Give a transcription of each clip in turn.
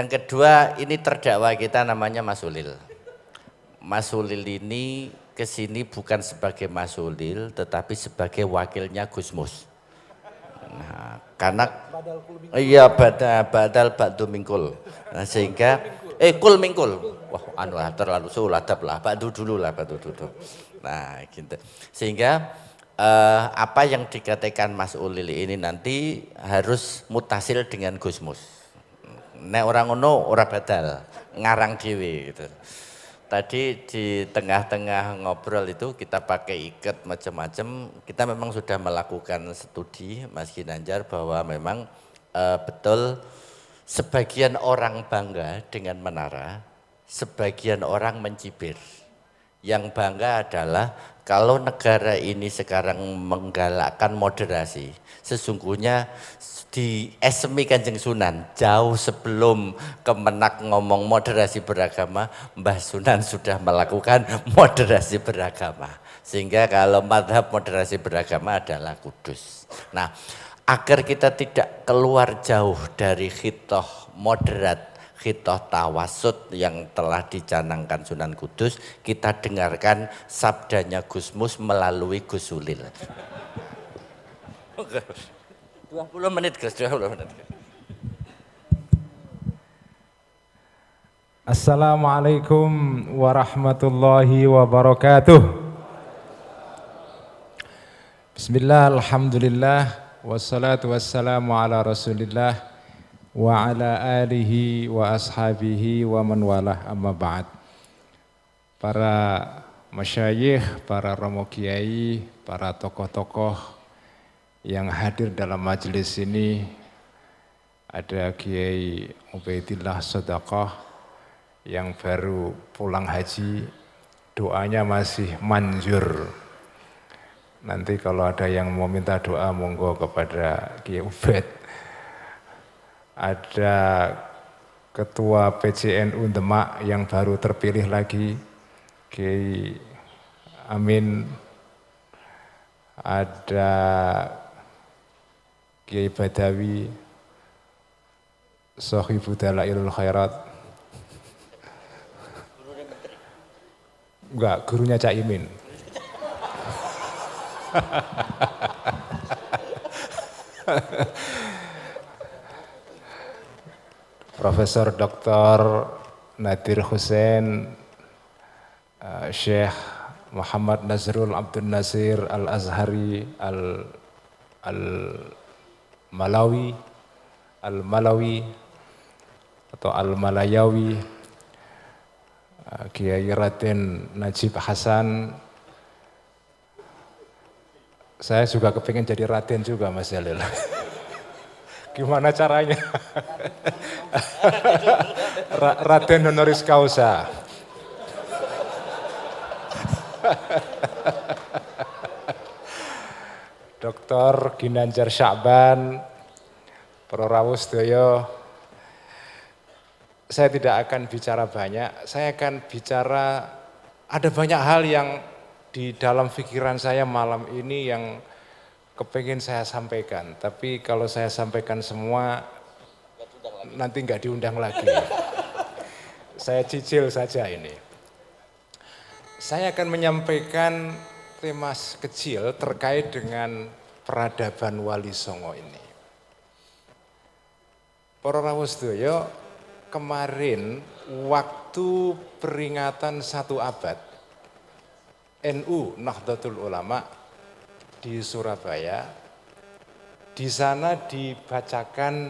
Yang kedua, ini terdakwa kita namanya Mas Ulil. Mas Ulil ini kesini bukan sebagai Mas Ulil, tetapi sebagai wakilnya Gusmus. Nah, karena iya badal ba'du mingkul. Nah, sehingga kul mingkul. Wah, terlalu suladab lah. Ba'du dulu lah, ba'du dulu. Nah, gitu. Sehingga apa yang dikatakan Mas Ulil ini nanti harus mutasil dengan Gusmus. Nek orang ngono ora badal, ngarang dhewe gitu. Tadi di tengah-tengah ngobrol itu kita pakai ikat macam-macam. Kita memang sudah melakukan studi Mas Ginanjar bahwa memang betul sebagian orang bangga dengan menara, sebagian orang mencibir. Yang bangga adalah kalau negara ini sekarang menggalakkan moderasi, sesungguhnya di SMI Kanjeng Sunan jauh sebelum Kemenak ngomong moderasi beragama, Mbah Sunan sudah melakukan moderasi beragama. Sehingga kalau madhab moderasi beragama adalah Kudus. Nah, agar kita tidak keluar jauh dari khitoh moderat, khitoh tawasud yang telah dicanangkan Sunan Kudus, kita dengarkan sabdanya Gusmus melalui Gus Ulil. 20 menit Gus, 20 menit. Assalamualaikum warahmatullahi wabarakatuh. Bismillah, alhamdulillah, wassalatu wassalamu ala rasulillah wa ala alihi wa ashabihi wa man walah, amma ba'd. Para masyayikh, para romo kiai, para tokoh-tokoh yang hadir dalam majelis ini, ada Kiai Ubaidillah Shadaqah yang baru pulang haji, doanya masih manjur. Nanti kalau ada yang mau minta doa monggo kepada Kiai Ubaid. Ada Ketua PCNU Demak yang baru terpilih lagi, Kiai Amin. Ada Kiai Badawi, Sohibu Dalailul Khairat. Enggak, gurunya Cak Imin. Profesor Dr. Nadir Hussein, Syekh Muhammad Nazrul Abdul Nasir Al-Azhari Al-Malawi atau Al-Malayawi, Kiai Raden Najib Hasan. Saya juga kepingin jadi Raden juga, Mas Jalil. Gimana caranya? Raden honoris causa. Dr. Ginanjar Sya'ban, Pro Rawuh sedaya. Saya tidak akan bicara banyak, saya akan bicara, ada banyak hal yang di dalam pikiran saya malam ini yang kepingin saya sampaikan. Tapi kalau saya sampaikan semua, nanti nggak diundang lagi. Saya cicil saja ini. Saya akan menyampaikan tema kecil terkait dengan peradaban Wali Songo ini. Para rawuh sedaya, kemarin waktu peringatan 1 abad NU Nahdlatul Ulama di Surabaya, di sana dibacakan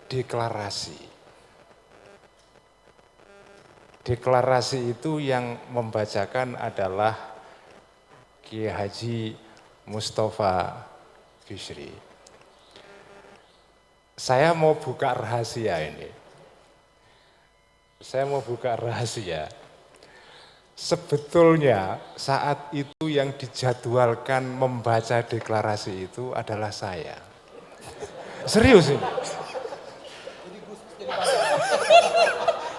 deklarasi. Deklarasi itu yang membacakan adalah Kiai Haji Mustafa Bisri. Saya mau buka rahasia ini. Sebetulnya saat itu yang dijadwalkan membaca deklarasi itu adalah saya. Serius ini.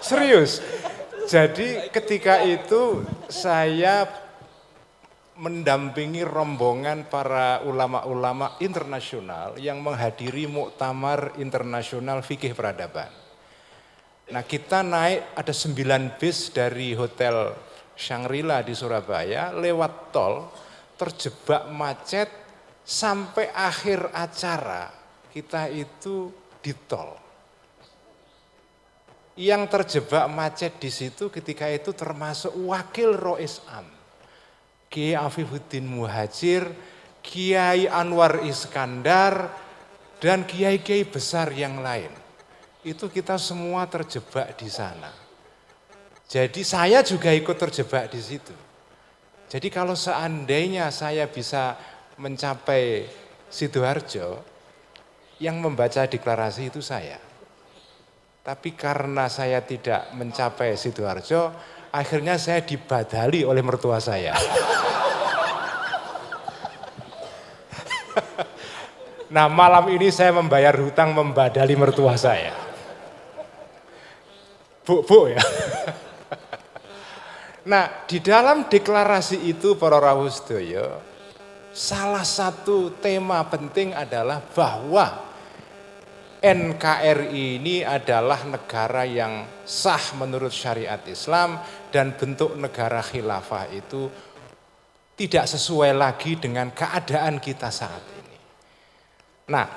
Serius. Jadi ketika itu saya mendampingi rombongan para ulama-ulama internasional yang menghadiri Muktamar Internasional Fikih Peradaban. Nah kita naik ada 9 bis dari Hotel Shangri-La di Surabaya lewat tol, terjebak macet sampai akhir acara kita itu di tol. Yang terjebak macet di situ ketika itu termasuk Wakil Rois Am, Kiai Afifuddin Muhajir, Kiai Anwar Iskandar, dan kiai-kiai besar yang lain. Itu kita semua terjebak di sana. Jadi saya juga ikut terjebak di situ. Jadi kalau seandainya saya bisa mencapai Sidoarjo, yang membaca deklarasi itu saya. Tapi karena saya tidak mencapai Sidoarjo, akhirnya saya dibadali oleh mertua saya. Nah malam ini saya membayar hutang membadali mertua saya. Bu ya. Nah di dalam deklarasi itu para rawuh sedaya, salah satu tema penting adalah bahwa NKRI ini adalah negara yang sah menurut syariat Islam dan bentuk negara khilafah itu tidak sesuai lagi dengan keadaan kita saat ini. Nah,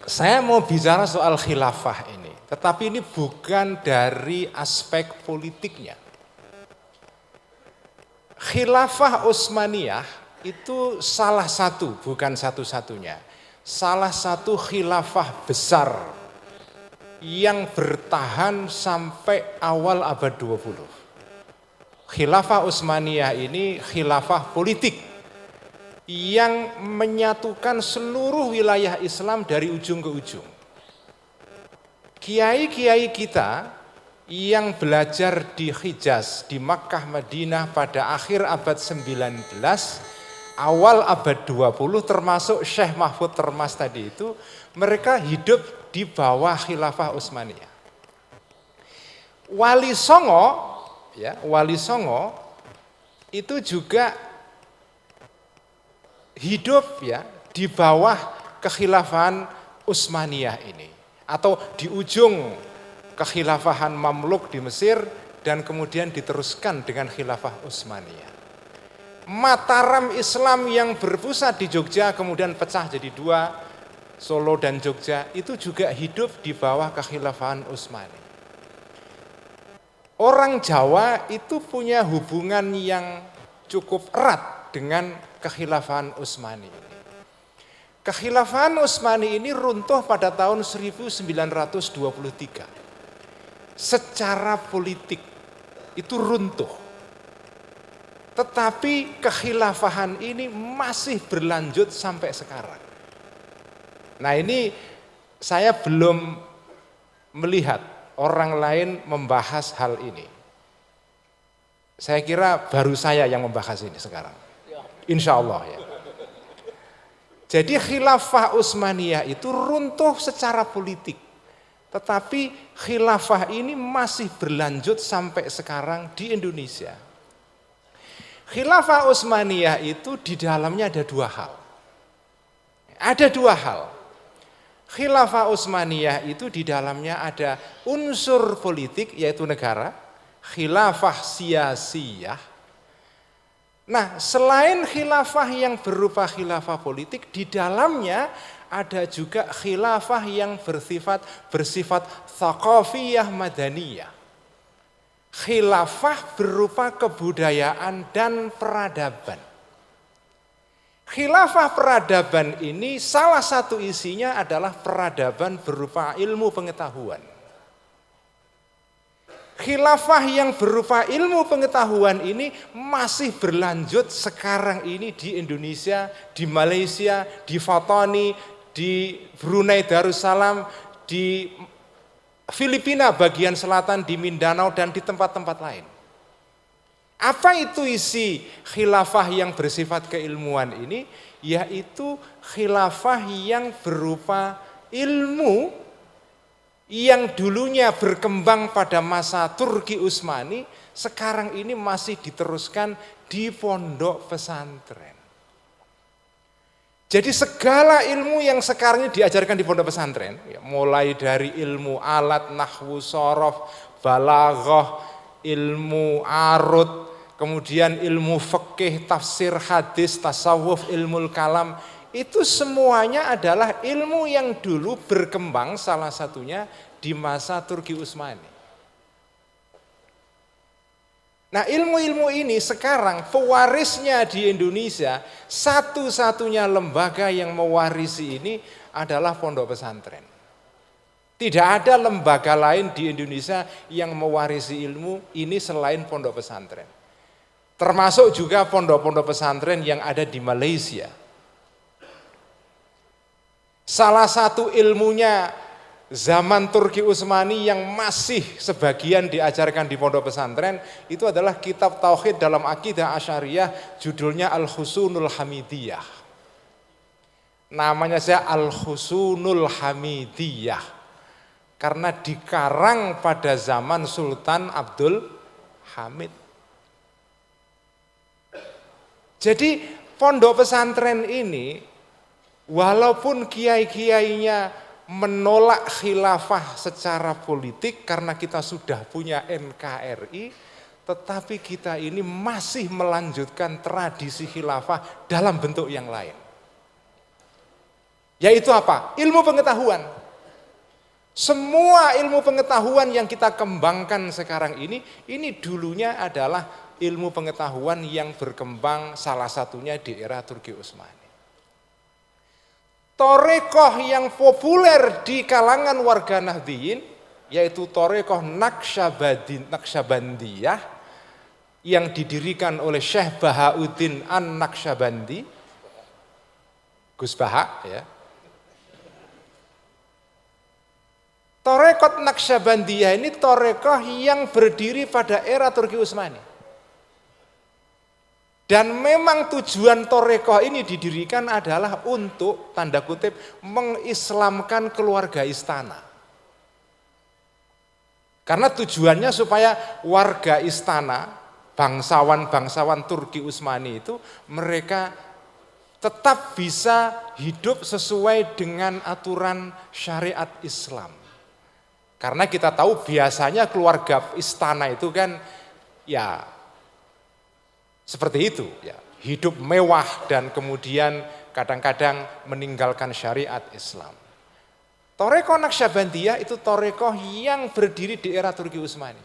saya mau bicara soal khilafah ini, tetapi ini bukan dari aspek politiknya. Khilafah Utsmaniyah itu salah satu, bukan satu-satunya. Salah satu khilafah besar yang bertahan sampai awal abad 20. Khilafah Utsmaniyah ini khilafah politik yang menyatukan seluruh wilayah Islam dari ujung ke ujung. Kiai-kiai kita yang belajar di Hijaz, di Makkah, Madinah pada akhir abad 19, awal abad 20 termasuk Syekh Mahfud Termas tadi itu, mereka hidup di bawah khilafah Utsmaniyah. Wali Songo itu juga hidup ya di bawah kekhilafahan Utsmaniyah ini, atau di ujung kekhilafahan Mamluk di Mesir dan kemudian diteruskan dengan khilafah Utsmaniyah. Mataram Islam yang berpusat di Jogja kemudian pecah jadi dua, Solo dan Jogja, itu juga hidup di bawah kekhilafahan Utsmani. Orang Jawa itu punya hubungan yang cukup erat dengan kekhilafahan Utsmani ini. Kekhilafahan Utsmani ini runtuh pada tahun 1923. Secara politik itu runtuh. Tetapi kekhilafahan ini masih berlanjut sampai sekarang. Nah ini saya belum melihat orang lain membahas hal ini. Saya kira baru saya yang membahas ini sekarang. Insya Allah ya. Jadi khilafah Utsmaniyah itu runtuh secara politik. Tetapi khilafah ini masih berlanjut sampai sekarang di Indonesia. Khilafah Utsmaniyah itu di dalamnya ada dua hal. Ada dua hal. Khilafah Utsmaniyah itu di dalamnya ada unsur politik yaitu negara, khilafah siyasiyah. Nah, selain khilafah yang berupa khilafah politik, di dalamnya ada juga khilafah yang bersifat thaqafiyah madaniyah. Khilafah berupa kebudayaan dan peradaban. Khilafah peradaban ini salah satu isinya adalah peradaban berupa ilmu pengetahuan. Khilafah yang berupa ilmu pengetahuan ini masih berlanjut sekarang ini di Indonesia, di Malaysia, di Fatani, di Brunei Darussalam, di Filipina bagian selatan, di Mindanao, dan di tempat-tempat lain. Apa itu isi khilafah yang bersifat keilmuan ini? Yaitu khilafah yang berupa ilmu yang dulunya berkembang pada masa Turki Utsmani, sekarang ini masih diteruskan di pondok pesantren. Jadi segala ilmu yang sekarang ini diajarkan di pondok pesantren, ya, mulai dari ilmu alat, nahwu, sorof, balaghah, ilmu arut, kemudian ilmu fikih, tafsir, hadis, tasawuf, ilmu kalam, itu semuanya adalah ilmu yang dulu berkembang salah satunya di masa Turki Utsmani. Nah, ilmu-ilmu ini sekarang pewarisnya di Indonesia, satu-satunya lembaga yang mewarisi ini adalah pondok pesantren. Tidak ada lembaga lain di Indonesia yang mewarisi ilmu ini selain pondok pesantren. Termasuk juga pondok-pondok pesantren yang ada di Malaysia. Salah satu ilmunya zaman Turki Utsmani yang masih sebagian diajarkan di pondok pesantren itu adalah kitab tauhid dalam akidah Asy'ariyah, judulnya Al-Husunul Hamidiyah. Namanya saya Al-Husunul Hamidiyah karena dikarang pada zaman Sultan Abdul Hamid. Jadi pondok pesantren ini walaupun kiai-kiainya menolak khilafah secara politik karena kita sudah punya NKRI, tetapi kita ini masih melanjutkan tradisi khilafah dalam bentuk yang lain. Yaitu apa? Ilmu pengetahuan. Semua ilmu pengetahuan yang kita kembangkan sekarang ini dulunya adalah ilmu pengetahuan yang berkembang salah satunya di era Turki Utsmani. Torekoh yang populer di kalangan warga Nahdliyin yaitu torekoh Naqsyabandiyah yang didirikan oleh Syekh Bahauddin An-Naqsyabandi, Gus Baha ya. Torekoh Naqsyabandiyah ini torekoh yang berdiri pada era Turki Utsmani. Dan memang tujuan torekoh ini didirikan adalah untuk, tanda kutip, mengislamkan keluarga istana. Karena tujuannya supaya warga istana, bangsawan-bangsawan Turki Utsmani itu, mereka tetap bisa hidup sesuai dengan aturan syariat Islam. Karena kita tahu biasanya keluarga istana itu kan, ya seperti itu, ya, hidup mewah dan kemudian kadang-kadang meninggalkan syariat Islam. Torekoh Naqsyabandiyah itu torekoh yang berdiri di era Turki Utsmani.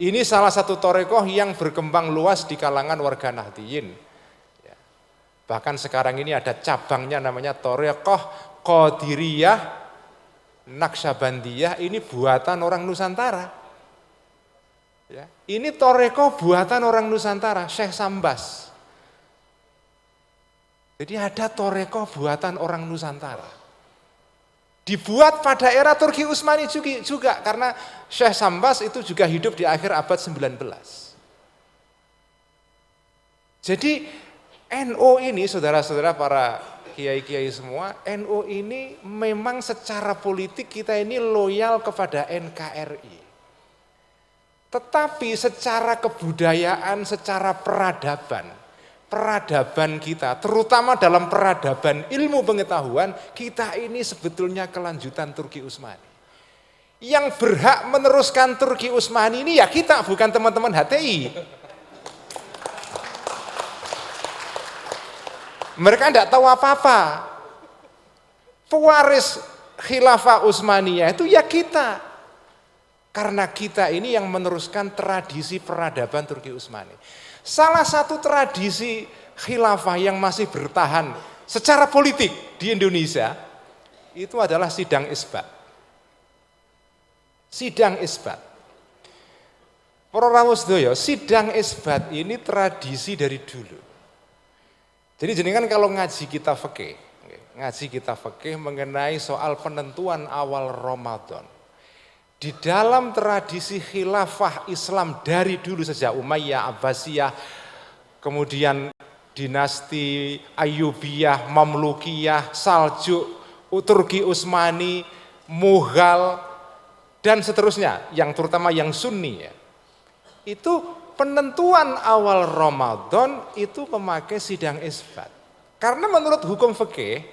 Ini salah satu torekoh yang berkembang luas di kalangan warga Nahdliyin. Ya. Bahkan sekarang ini ada cabangnya namanya torekoh Qadiriyah Naqsyabandiyah, ini buatan orang Nusantara. Ya, ini torekoh buatan orang Nusantara, Syekh Sambas. Jadi ada torekoh buatan orang Nusantara. Dibuat pada era Turki Utsmani juga karena Syekh Sambas itu juga hidup di akhir abad 19. Jadi NU ini, saudara-saudara para kiai-kiai semua, NU ini memang secara politik kita ini loyal kepada NKRI. Tetapi secara kebudayaan, secara peradaban kita, terutama dalam peradaban ilmu pengetahuan, kita ini sebetulnya kelanjutan Turki Utsmani. Yang berhak meneruskan Turki Utsmani ini ya kita, bukan teman-teman HTI. Mereka tidak tahu apa-apa. Pewaris khilafah Utsmaniyah itu ya kita. Karena kita ini yang meneruskan tradisi peradaban Turki Utsmani. Salah satu tradisi khilafah yang masih bertahan secara politik di Indonesia itu adalah sidang isbat. Sidang isbat. Para rawuh sedaya, sidang isbat ini tradisi dari dulu. Jadi jenengan kalau ngaji kitab fikih mengenai soal penentuan awal Ramadan. Di dalam tradisi khilafah Islam dari dulu sejak Umayyah, Abbasiyah, kemudian dinasti Ayyubiyah, Mamlukiyah, Saljuk, Turki Utsmani, Mughal, dan seterusnya, yang terutama yang Sunni ya. Itu penentuan awal Ramadan itu memakai sidang isbat. Karena menurut hukum fikih,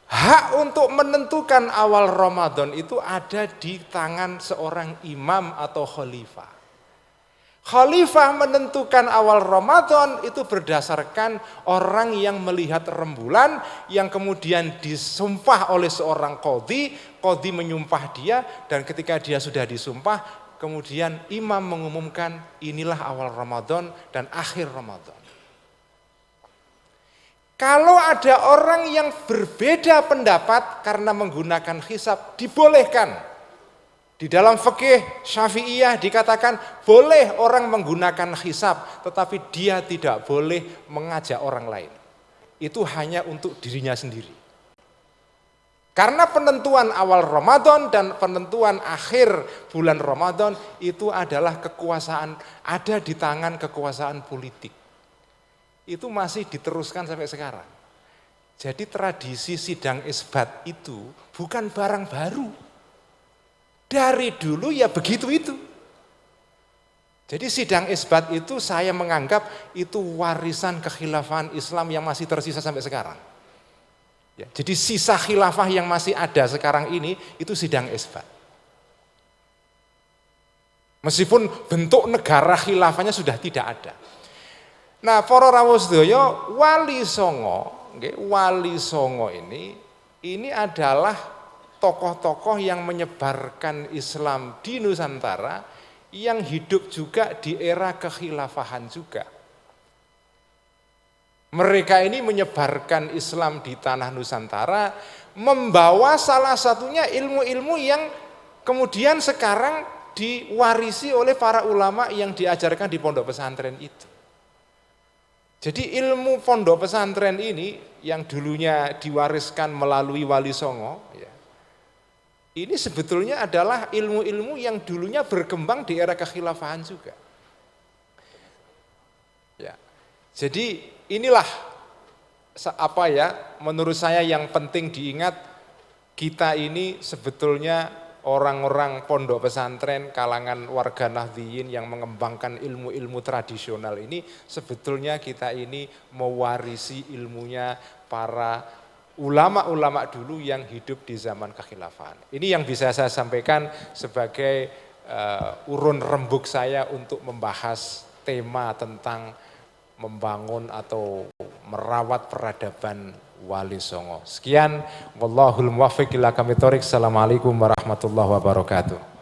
hak untuk menentukan awal Ramadan itu ada di tangan seorang imam atau khalifah. Khalifah menentukan awal Ramadan itu berdasarkan orang yang melihat rembulan, yang kemudian disumpah oleh seorang qadhi menyumpah dia, dan ketika dia sudah disumpah, kemudian imam mengumumkan inilah awal Ramadan dan akhir Ramadan. Kalau ada orang yang berbeda pendapat karena menggunakan hisab, dibolehkan. Di dalam fikih Syafi'iyah dikatakan boleh orang menggunakan hisab, tetapi dia tidak boleh mengajak orang lain. Itu hanya untuk dirinya sendiri. Karena penentuan awal Ramadan dan penentuan akhir bulan Ramadan itu adalah kekuasaan, ada di tangan kekuasaan politik. Itu masih diteruskan sampai sekarang. Jadi tradisi sidang isbat itu bukan barang baru. Dari dulu ya begitu itu. Jadi sidang isbat itu saya menganggap itu warisan kekhilafahan Islam yang masih tersisa sampai sekarang. Ya, jadi sisa khilafah yang masih ada sekarang ini itu sidang isbat. Meskipun bentuk negara khilafahnya sudah tidak ada. Nah, para rawuh sedaya, Wali Songo ini adalah tokoh-tokoh yang menyebarkan Islam di Nusantara, yang hidup juga di era kekhilafahan juga. Mereka ini menyebarkan Islam di tanah Nusantara, membawa salah satunya ilmu-ilmu yang kemudian sekarang diwarisi oleh para ulama yang diajarkan di pondok pesantren itu. Jadi ilmu pondok pesantren ini yang dulunya diwariskan melalui Wali Songo, ya, ini sebetulnya adalah ilmu-ilmu yang dulunya berkembang di era kekhilafahan juga. Ya. Jadi inilah menurut saya yang penting diingat, kita ini sebetulnya orang-orang pondok pesantren, kalangan warga Nahdliyin yang mengembangkan ilmu-ilmu tradisional ini, sebetulnya kita ini mewarisi ilmunya para ulama-ulama dulu yang hidup di zaman kekhilafahan. Ini yang bisa saya sampaikan sebagai urun rembuk saya untuk membahas tema tentang membangun atau merawat peradaban Wali Songo. Sekian, wallahul muwaffiq ila aqwamit thoriq. Assalamualaikum warahmatullahi wabarakatuh.